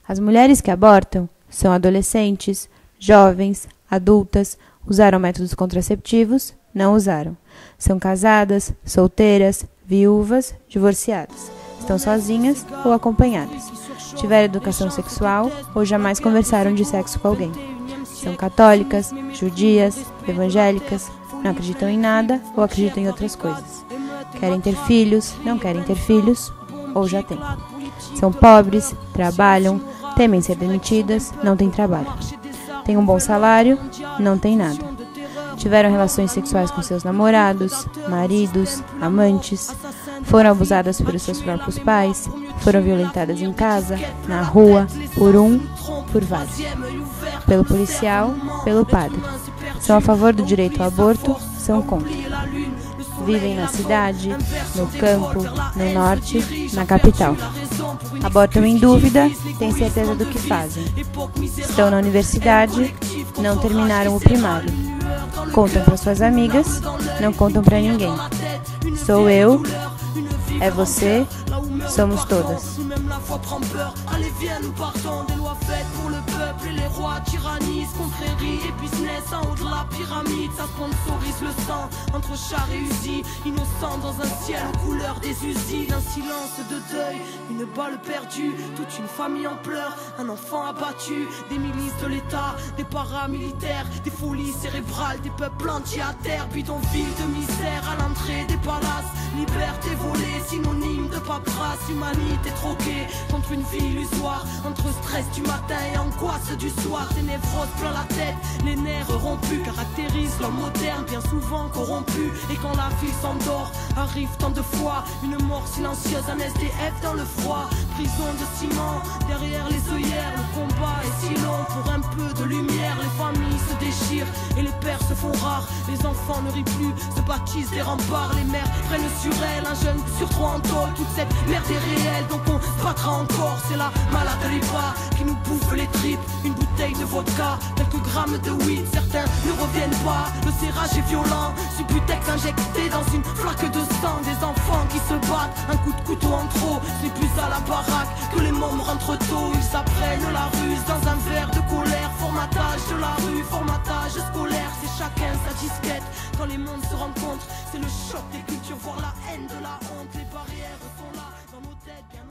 As mulheres que abortam são adolescentes, jovens, adultas, usaram métodos contraceptivos, não usaram. São casadas, solteiras, viúvas, divorciadas. Estão sozinhas ou acompanhadas. Tiveram educação sexual ou jamais conversaram de sexo com alguém. São católicas, judias, evangélicas, não acreditam em nada ou acreditam em outras coisas. Querem ter filhos, não querem ter filhos ou já têm. São pobres, trabalham, temem ser demitidas, não têm trabalho. Têm um bom salário, não têm nada. Tiveram relações sexuais com seus namorados, maridos, amantes, foram abusadas por seus próprios pais, foram violentadas em casa, na rua, por vários. Pelo policial, pelo padre. São a favor do direito ao aborto, são contra. Vivem na cidade, no campo, no norte, na capital. Abortam em dúvida, têm certeza do que fazem. Estão na universidade, não terminaram o primário. Contam para suas amigas, não contam para ninguém. Sou eu, é você, somos todas. Allez viens, nous partons des lois faites pour le peuple et les rois tyrannisent, contrarient et business en haut de la pyramide. Ça sponsorise le sang entre chars et usines, innocents dans un ciel aux couleurs des usines. Un silence de deuil, une balle perdue, toute une famille en pleurs, un enfant abattu. Des milices de l'État, des paramilitaires, des folies cérébrales, des peuples entiers à terre. Bidonville de misère à l'entrée des palaces, liberté volée, synonyme de paperasse. Humanité troquée contre une vie illusoire, entre stress du matin et angoisse du soir. Des névroses plein la tête, les nerfs rompus caractérisent l'homme moderne, bien souvent corrompu. Et quand la vie s'endort, arrive tant de fois une mort silencieuse, un SDF dans le froid. Prison de ciment, derrière les œillères, le combat est si long. Pour un peu de lumière, les familles se déchirent et les pères se font rares. Les enfants ne rient plus, se baptisent des remparts. Les mères prennent sur elles, un jeune sur trois en tôle. Toute cette merde est réelle, donc on se battra encore. C'est la malade de l'IPA qui nous bouffe les tripes. Une bouteille de vodka, quelques grammes de weed. Certains ne reviennent pas, le serrage est violent. Subutex injecté dans une flaque de sang. Des enfants qui se battent, un coup de couteau en trop. C'est plus à la baraque que les mômes rentrent tôt. Ils s'apprennent la ruse dans un verre de colère. Formatage de la rue, formatage scolaire. C'est chacun sa disquette. Quand les mondes se rencontrent, c'est le choc des cultures, voire la haine de la honte. Les barrières sont là dans nos têtes.